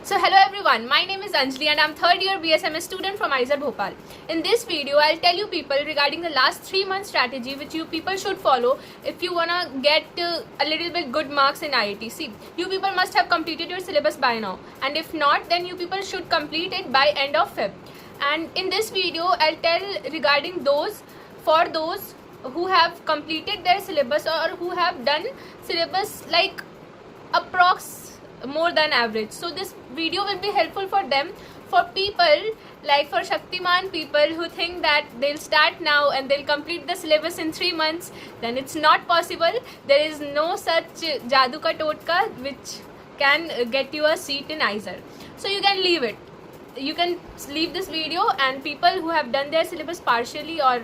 So hello everyone, my name is Anjali and I'm third year BSMS student from IISER Bhopal. In this video, I'll tell you people regarding the last 3 month strategy which you people should follow if you wanna get a little bit good marks in IIT. See, you people must have completed your syllabus by now, and if not, then you people should complete it by end of Feb. And in this video, I'll tell regarding those who have completed their syllabus or who have done syllabus like approx more than average. So this video will be helpful for them, for people like for Shaktiman people who think that they'll start now and they'll complete the syllabus in 3 months. Then it's not possible. There is no such jadoo ka totka which can get you a seat in IISER. So you can leave it. You can leave this video, and people who have done their syllabus partially or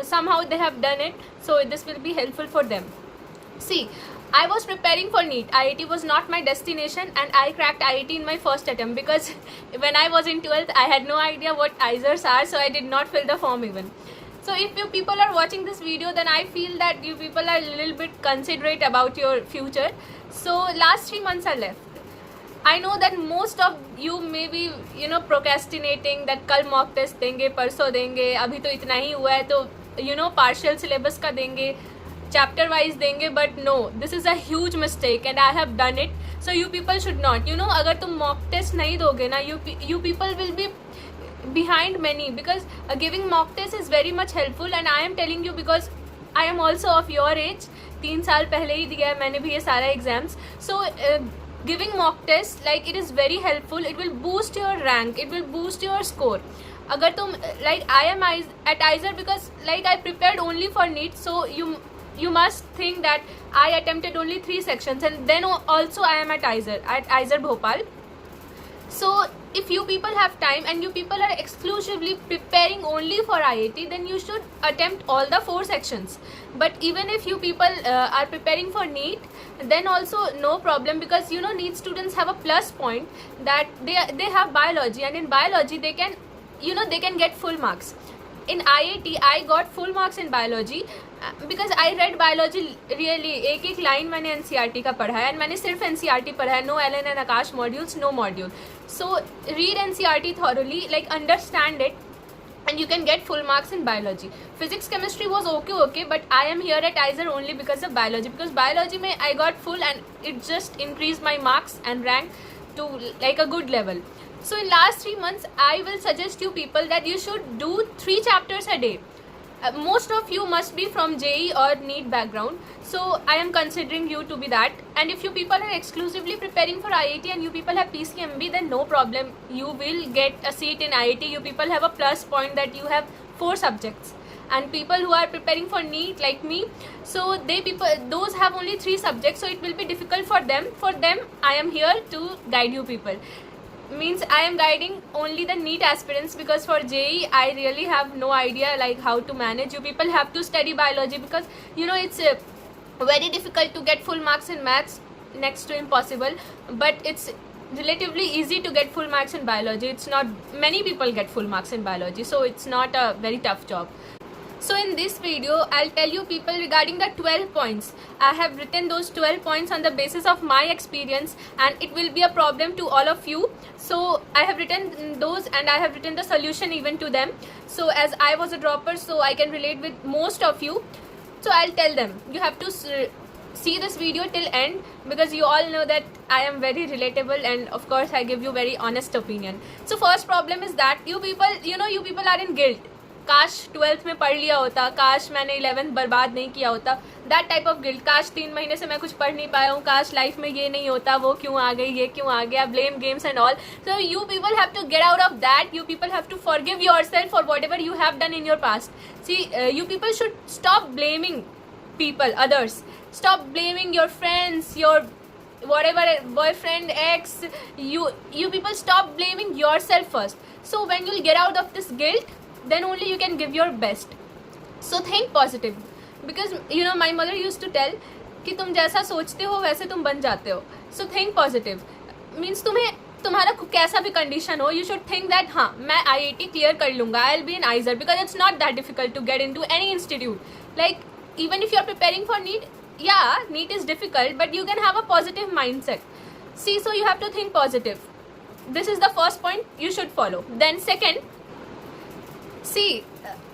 somehow they have done it, so this will be helpful for them. See, I was preparing for NEET. IIT was not my destination, and I cracked IIT in my first attempt because when I was in 12th, I had no idea what IISERs are, so I did not fill the form even. So if you people are watching this video, then I feel that you people are a little bit considerate about your future. So last 3 months are left. I know that most of you may be procrastinating that कल mock test देंगे, परसों देंगे, अभी तो इतना ही हुआ है तो partial syllabus का देंगे, chapter wise देंगे. But no, this is a huge mistake and I have done it. So you people should not. अगर तुम mock test नहीं दोगे ना, you people will be behind many, because giving mock test is very much helpful, and I am telling you because I am also of your age. 3 साल पहले ही दिया है मैंने भी ये सारा exams. So giving mock test, like, it is very helpful. It will boost your rank, it will boost your score. अगर तुम like I am at IISER because like I prepared only for NEET, so you must think that I attempted only 3 sections, and then also I am at IISER Bhopal. So if you people have time and you people are exclusively preparing only for IIT, then you should attempt all the 4 sections. But even if you people are preparing for NEET, then also no problem, because NEET students have a plus point that they have biology, and in biology they can they can get full marks. In IIT I got full marks in biology because I read biology really. एक line मैंने NCERT का पढ़ा है, and मैंने सिर्फ NCERT पढ़ा है, no Ellen and Akash modules, no module. So read NCERT thoroughly, like understand it, and you can get full marks in biology. Physics chemistry was okay, but I am here at IISER only because of biology, because biology mein I got full, and it just increased my marks and rank to like a good level. So in last 3 months, I will suggest you people that you should do 3 chapters a day. Most of you must be from JEE or NEET background, so I am considering you to be that. And if you people are exclusively preparing for IIT and you people have PCMB, then no problem, you will get a seat in IIT. You people have a plus point that you have 4 subjects. And people who are preparing for NEET like me, so those have only 3 subjects, so it will be difficult for them. For them, I am here to guide you people. Means I am guiding only the NEET aspirants, because for JEE I really have no idea like how to manage. You people have to study biology because it's very difficult to get full marks in maths, next to impossible, but it's relatively easy to get full marks in biology. It's not many people get full marks in biology, so it's not a very tough job. So in this video, I'll tell you people regarding the 12 points. I have written those 12 points on the basis of my experience, and it will be a problem to all of you. So I have written those, and I have written the solution even to them. So as I was a dropper, so I can relate with most of you. So I'll tell them. You have to see this video till end, because you all know that I am very relatable, and of course I give you very honest opinion. So first problem is that you people are in guilt. काश 12th में पढ़ लिया होता, काश मैंने 11th बर्बाद नहीं किया होता, दैट टाइप ऑफ गिल्ट. काश 3 महीने से मैं कुछ पढ़ नहीं पाया हूँ, काश लाइफ में ये नहीं होता, वो क्यों आ गई, ये क्यों आ गया, blame games and all. So you people have to get out of that. You people have to forgive yourself for whatever you have done in your past. See, you people should stop blaming people, others. Stop blaming your friends, your whatever, boyfriend, ex. You people stop blaming yourself first. So when you'll get out of this guilt, then only you can give your best. So think positive, because my mother used to tell कि तुम जैसा सोचते हो वैसे तुम बन जाते हो. So think positive means तुम्हारा कैसा भी कंडीशन हो, you should think that हाँ मैं IIT क्लियर कर लूँगा, I'll be in IISER, because it's not that difficult to get into any institute. Like even if you're preparing for NEET, NEET is difficult, but you can have a positive mindset. See, so you have to think positive. This is the first point you should follow. Then second, see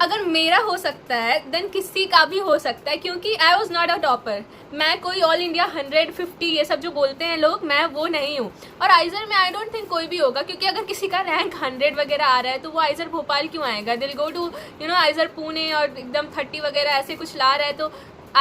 अगर मेरा हो सकता है then किसी का भी हो सकता है, क्योंकि I was not a topper. मैं कोई ऑल इंडिया 150 ये सब जो बोलते हैं लोग, मैं वो नहीं हूँ. और आइजर में आई डोंट थिंक कोई भी होगा, क्योंकि अगर किसी का रैंक 100 वगैरह आ रहा है तो वो आइजर भोपाल क्यों आएगा. दिल गो टू आइजर पुणे और एकदम 30 वगैरह ऐसे कुछ ला रहा है तो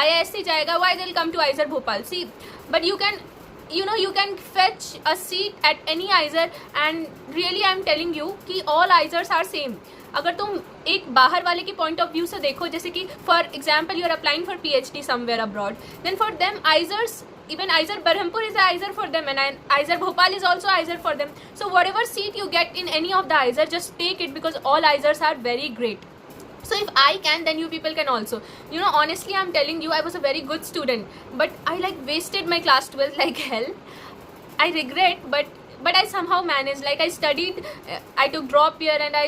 IISc जाएगा. वाई दिल come to IISER Bhopal. See but you can fetch a seat at any Iser, and really I am telling you कि all Isers are same. अगर तुम एक बाहर वाले की पॉइंट ऑफ व्यू से देखो, जैसे कि for example you are applying for PhD somewhere abroad, then for them Isers, even Iser Berhampur is a Iser for them, and Iser Bhopal is also Iser for them. So whatever seat you get in any of the Iser, just take it, because all Isers are very great. So if I can, then you people can also. Honestly I'm telling you, I was a very good student, but I like wasted my class 12 like hell. I regret, but I somehow managed. Like I studied, I took drop year, and I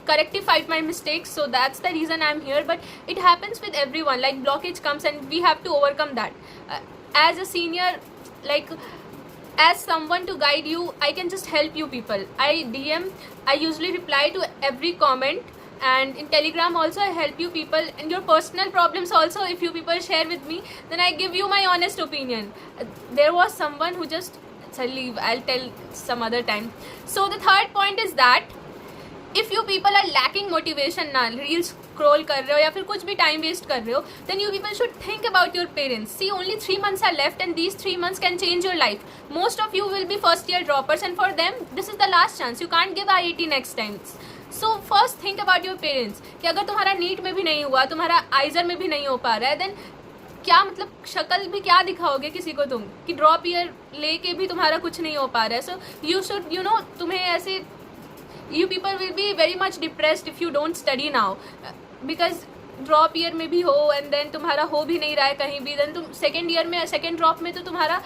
correctified my mistakes, so that's the reason I'm here. But it happens with everyone, like blockage comes and we have to overcome that. As a senior, like as someone to guide you, I can just help you people. I usually reply to every comment, and in Telegram also I help you people, and your personal problems also, if you people share with me, then I give you my honest opinion. There was someone who just leave, I'll tell some other time. So the third point is that if you people are lacking motivation ना, reels scroll कर रहे हो या फिर कुछ भी time waste कर रहे हो, then you people should think about your parents. See, only 3 months are left, and these 3 months can change your life. Most of you will be first year droppers, and for them this is the last chance. You can't give IIT next time. So first think about your parents, कि अगर तुम्हारा NEET में भी नहीं हुआ, तुम्हारा आइजर में भी नहीं हो पा रहा है, देन क्या मतलब शक्ल भी क्या दिखाओगे किसी को तुम, कि ड्रॉप ईयर लेके भी तुम्हारा कुछ नहीं हो पा रहा है. सो यू शुड तुम्हें ऐसे, you people will be very much depressed if you don't study now, because drop year में भी हो एंड देन तुम्हारा हो भी नहीं रहा है कहीं भी, देन तुम सेकेंड ईयर में सेकेंड ड्रॉप में तो तुम्हारा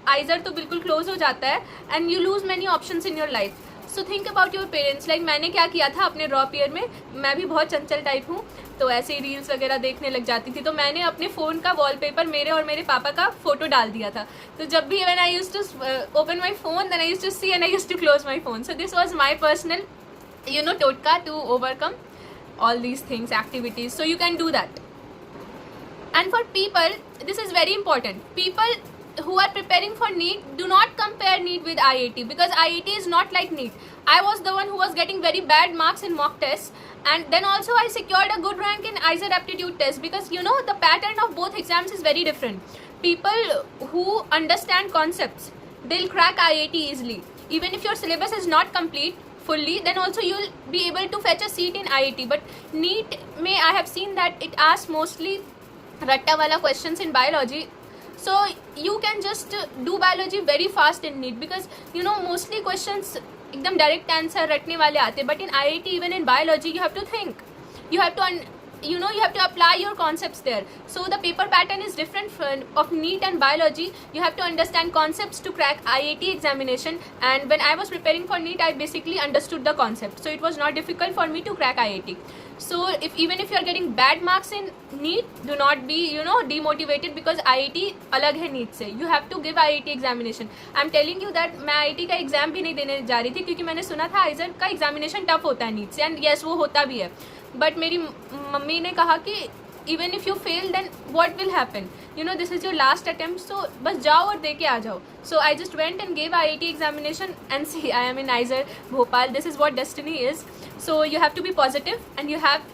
आइजर तो बिल्कुल क्लोज हो जाता है, and you lose many options in your life. So think about your parents. Like मैंने क्या किया था अपने ड्रॉप ईयर में, मैं भी बहुत चंचल टाइप हूँ, तो ऐसे ही रील्स वगैरह देखने लग जाती थी, तो मैंने अपने फ़ोन का वॉलपेपर मेरे और मेरे पापा का फोटो डाल दिया था. तो जब भी when I used to open my phone, then I used to see and I used to close my phone. So this was my personal टोटका to overcome all these things, activities. So you can do that. And for people, this is very important. People who are preparing for NEET, do not compare NEET with IIT, because IIT is not like NEET. I was the one who was getting very bad marks in mock tests, and then also I secured a good rank in IISER aptitude test, because the pattern of both exams is very different. People who understand concepts, they'll crack IIT easily. Even if your syllabus is not complete fully, then also you'll be able to fetch a seat in IIT. But NEET may, I have seen that it asks mostly ratta wala questions in biology, so you can just do biology very fast in NEET, because mostly questions एकदम direct answer रटने वाले आते. But in IIT, even in biology, you have to think, you have to you have to apply your concepts there. So the paper pattern is different of NEET and biology. You have to understand concepts to crack IIT examination, and when I was preparing for NEET, I basically understood the concept, so it was not difficult for me to crack IIT. So even if you are getting bad marks in NEET, do not be demotivated, because IIT अलग है NEET से. You have to give IIT examination. I'm telling you that मैं IIT का exam भी नहीं देने जा रही थी, क्योंकि मैंने सुना था आइजर का एग्जामिनेशन टफ होता है NEET से, एंड येस वो होता भी है. बट मेरी मम्मी ने कहा कि even if you fail, then what will happen, this is your last attempt, so बस जाओ और दे के आ जाओ. So I just went and gave IIT examination, and see I am in IISER Bhopal. This is what destiny is. So you have to be positive, and you have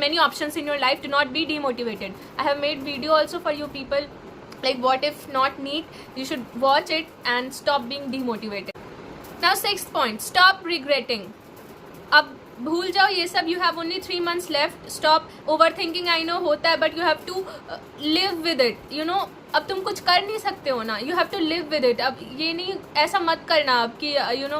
many options in your life. Do not be demotivated. I have made video also for you people, like what if not NEET. You should watch it and stop being demotivated. Now 6th point, stop regretting. अब भूल जाओ ये सब. You have only 3 months left. Stop overthinking. I know होता है, but you have to live with it. अब तुम कुछ कर नहीं सकते हो ना. You have to live with it. अब ये नहीं, ऐसा मत करना अब कि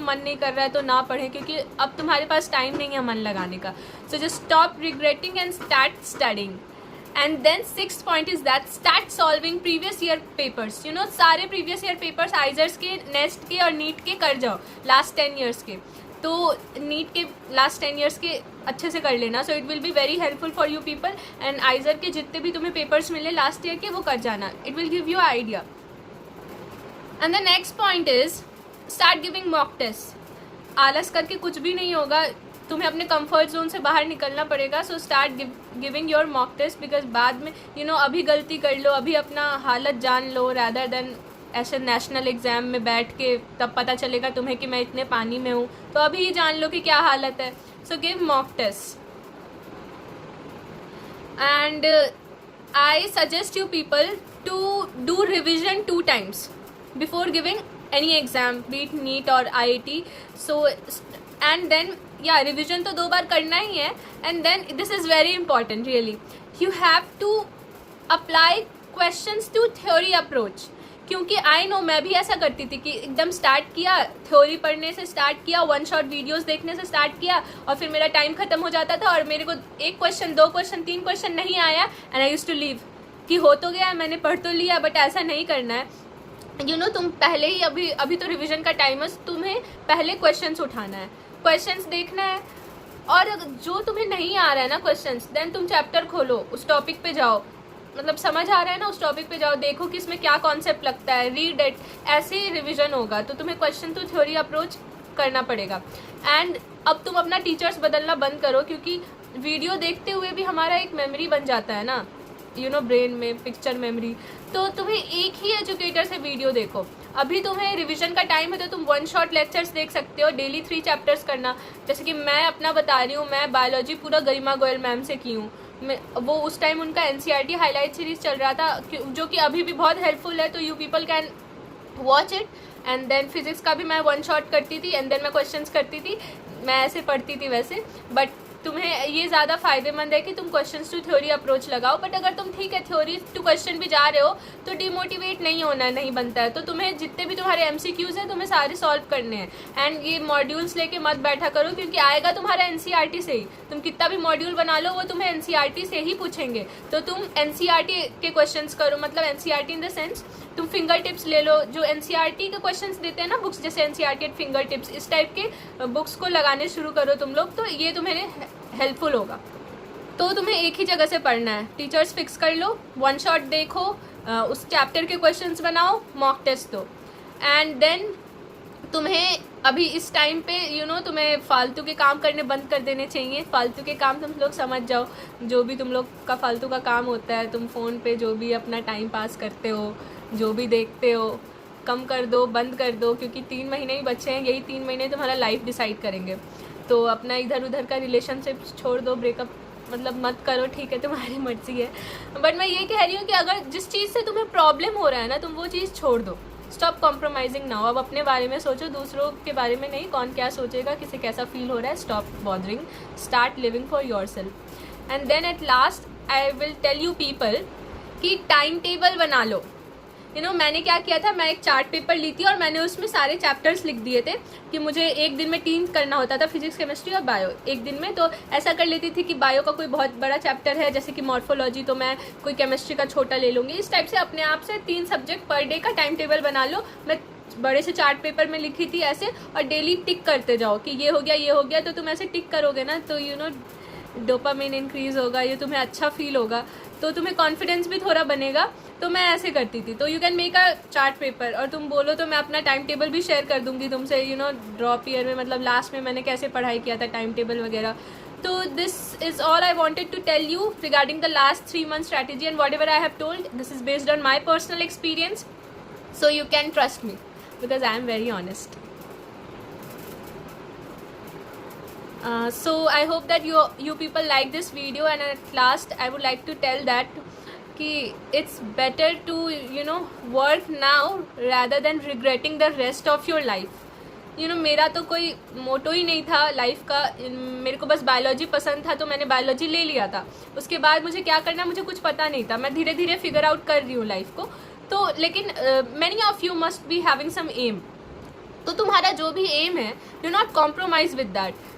मन नहीं कर रहा है तो ना पढ़े, क्योंकि अब तुम्हारे पास टाइम नहीं है मन लगाने का. So just stop regretting and start studying. And then 6th point is that start solving previous year papers. सारे previous year papers आइजर्स के, नेस्ट के और नीट के कर जाओ last 10 years के. तो नीट के लास्ट 10 years के अच्छे से कर लेना. So it will be very helpful for you people. And आइजर के जितने भी तुम्हें पेपर्स मिले लास्ट ईयर के, वो कर जाना. It will give you idea. And the next point is start giving mock test. आलस करके कुछ भी नहीं होगा, तुम्हें अपने कंफर्ट जोन से बाहर निकलना पड़ेगा। So start giving your mock test, because बाद में अभी गलती कर लो, अभी अपना हालत जान लो, रैदर देन ऐसे नेशनल एग्जाम में बैठ के तब पता चलेगा तुम्हें कि मैं इतने पानी में हूँ, तो अभी ही जान लो कि क्या हालत है। So give mock test. And I suggest you people to do revision 2 times before giving any exam, be it NEET or IIT. So and then revision तो 2 बार करना ही है। And then this is very important really, you have to apply questions to theory approach। क्योंकि I know मैं भी ऐसा करती थी कि एकदम स्टार्ट किया, थ्योरी पढ़ने से स्टार्ट किया, 1 शॉट वीडियोस देखने से स्टार्ट किया, और फिर मेरा टाइम खत्म हो जाता था और मेरे को 1 क्वेश्चन 2 क्वेश्चन 3 क्वेश्चन नहीं आया, and I used to leave कि हो तो गया, मैंने पढ़ तो लिया। बट ऐसा नहीं करना है। तुम पहले ही अभी तो रिविजन का टाइम है, तुम्हें पहले क्वेश्चंस उठाना है, क्वेश्चंस देखना है, और जो तुम्हें नहीं आ रहा है ना क्वेश्चंस, देन तुम चैप्टर खोलो, उस टॉपिक पे जाओ, मतलब समझ आ रहा है ना, उस टॉपिक पे जाओ, देखो कि इसमें क्या कॉन्सेप्ट लगता है, रीड इट, ऐसे ही रिविजन होगा। तो तुम्हें क्वेश्चन टू थ्योरी अप्रोच करना पड़ेगा। एंड अब तुम अपना टीचर्स बदलना बंद करो, क्योंकि वीडियो देखते हुए भी हमारा एक मेमोरी बन जाता है ना, ब्रेन में पिक्चर मेमोरी। तो तुम्हें एक ही एजुकेटर से वीडियो देखो। अभी तुम्हें रिवीजन का टाइम है तो तुम 1 शॉट लेक्चर्स देख सकते हो, डेली 3 चैप्टर्स करना। जैसे कि मैं अपना बता रही हूँ, मैं बायोलॉजी पूरा गरिमा गोयल मैम से की हूँ। वो उस टाइम उनका NCERT हाईलाइट सीरीज चल रहा था, जो कि अभी भी बहुत हेल्पफुल है, तो you people can watch it. And then physics का भी मैं 1 शॉट करती थी, एंड देन मैं क्वेश्चंस करती थी, मैं ऐसे पढ़ती थी वैसे। बट तुम्हें ये ज़्यादा फायदेमंद है कि तुम क्वेश्चन टू थ्योरी अप्रोच लगाओ। बट अगर तुम ठीक है थ्योरी टू क्वेश्चन भी जा रहे हो तो डिमोटिवेट नहीं होना, नहीं बनता है। तो तुम्हें जितने भी तुम्हारे MCQs हैं तुम्हें सारे सॉल्व करने हैं। एंड ये मॉड्यूल्स लेके मत बैठा करो, क्योंकि आएगा तुम्हारा NCERT से ही। तुम कितना भी मॉड्यूल बना लो वो तुम्हें NCERT से ही पूछेंगे। तो तुम NCERT के क्वेश्चन करो, मतलब NCERT इन द सेंस तुम फिंगर टिप्स ले लो, जो NCERT के क्वेश्चंस देते हैं ना बुक्स, जैसे NCERT एट फिंगर टिप्स, इस टाइप के बुक्स को लगाने शुरू करो तुम लोग, तो ये तुम्हें हेल्पफुल होगा। तो तुम्हें एक ही जगह से पढ़ना है, टीचर्स फिक्स कर लो, 1 शॉट देखो, उस चैप्टर के क्वेश्चंस बनाओ, मॉक टेस्ट दो। एंड देन तुम्हें अभी इस टाइम पे तुम्हें फालतू के काम करने बंद कर देने चाहिए। फालतू के काम तुम लोग समझ जाओ, जो भी तुम लोग का फालतू का काम होता है, तुम फ़ोन पे जो भी अपना टाइम पास करते हो, जो भी देखते हो, कम कर दो, बंद कर दो, क्योंकि 3 महीने ही बचे हैं, यही 3 महीने तुम्हारा लाइफ डिसाइड करेंगे। तो अपना इधर उधर का रिलेशनशिप छोड़ दो, ब्रेकअप मतलब मत करो, ठीक है, तुम्हारी मर्जी है। बट मैं ये कह रही हूँ कि अगर जिस चीज़ से तुम्हें प्रॉब्लम हो रहा है ना, तुम वो चीज़ छोड़ दो। Stop compromising now. अब अपने बारे में सोचो, दूसरों के बारे में नहीं, कौन क्या सोचेगा, किसे कैसा फील हो रहा है। Stop bothering, start living for yourself. And then at last I will tell you people कि टाइम टेबल बना लो। मैंने क्या किया था, मैं एक चार्ट पेपर ली थी और मैंने उसमें सारे चैप्टर्स लिख दिए थे कि मुझे एक दिन में 3 करना होता था, फिजिक्स, केमिस्ट्री और बायो एक दिन में। तो ऐसा कर लेती थी कि बायो का कोई बहुत बड़ा चैप्टर है, जैसे कि मॉर्फोलॉजी, तो मैं कोई केमिस्ट्री का छोटा ले लूँगी। इस टाइप से अपने आप से 3 सब्जेक्ट पर डे का टाइम टेबल बना लो। मैं बड़े से चार्ट पेपर में लिखी थी ऐसे, और डेली टिक करते जाओ कि ये हो गया, ये हो गया। तो तुम ऐसे टिक करोगे ना, तो डोपामिन इंक्रीज होगा, ये तुम्हें अच्छा फील होगा, तो तुम्हें कॉन्फिडेंस भी थोड़ा बनेगा। तो मैं ऐसे करती थी। तो you can make a chart paper, और तुम बोलो तो मैं अपना टाइम टेबल भी शेयर कर दूंगी तुमसे, ड्रॉप ईयर में, मतलब लास्ट में मैंने कैसे पढ़ाई किया था, टाइम टेबल वगैरह। तो this is all I wanted to tell you regarding the last 3 month strategy, and whatever I have told, this is based on my personal experience, so you can trust me because I am very honest. So I hope that you people like this video, and at last I would like to tell that कि it's better to work now rather than regretting the rest of your life. मेरा तो कोई मोटो ही नहीं था life का, मेरे को बस बायोलॉजी पसंद था तो मैंने बायोलॉजी ले लिया था। उसके बाद मुझे क्या करना मुझे कुछ पता नहीं था, मैं धीरे धीरे फिगर आउट कर रही हूँ लाइफ को। तो लेकिन many of you must be having some aim, तो तुम्हारा जो भी एम है do not compromise with that.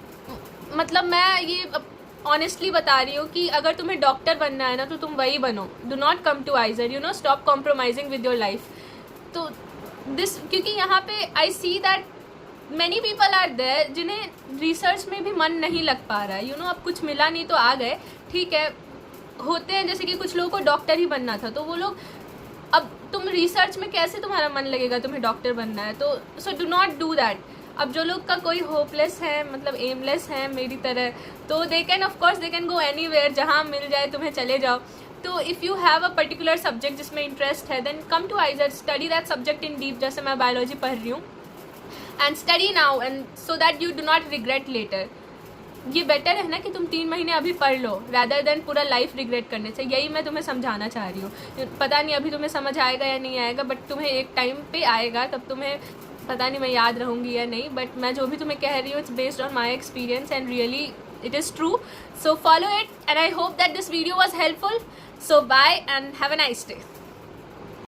मतलब मैं ये ऑनेस्टली बता रही हूँ कि अगर तुम्हें डॉक्टर बनना है ना तो तुम वही बनो, do not come to IISER, stop compromising with your life. तो दिस, क्योंकि यहाँ पे I see that many people are there जिन्हें रिसर्च में भी मन नहीं लग पा रहा है। अब कुछ मिला नहीं तो आ गए, ठीक है, होते हैं। जैसे कि कुछ लोगों को डॉक्टर ही बनना था, तो वो लोग अब तुम रिसर्च में कैसे तुम्हारा मन लगेगा, तुम्हें डॉक्टर बनना है तो so do not do that. अब जो लोग का कोई होपलेस है, मतलब एमलेस है मेरी तरह, तो they can of course they can go anywhere, जहाँ मिल जाए तुम्हें चले जाओ। तो if you have a particular subject जिसमें इंटरेस्ट है, then come to IISER, study that subject in deep, जैसे मैं बायोलॉजी पढ़ रही हूँ, and study now and so that you do not regret later. ये बेटर है ना कि तुम 3 महीने अभी पढ़ लो रैदर देन पूरा लाइफ रिग्रेट करने से। यही मैं तुम्हें समझाना चाह रही हूँ। पता नहीं अभी तुम्हें समझ आएगा या नहीं आएगा, बट तुम्हें एक टाइम पे आएगा, तब तुम्हें पता नहीं मैं याद रहूँगी या नहीं, बट मैं जो भी तुम्हें कह रही हूँ it's based on my experience and really it is true. So follow it, and I hope that this video was helpful. So bye and have a nice day.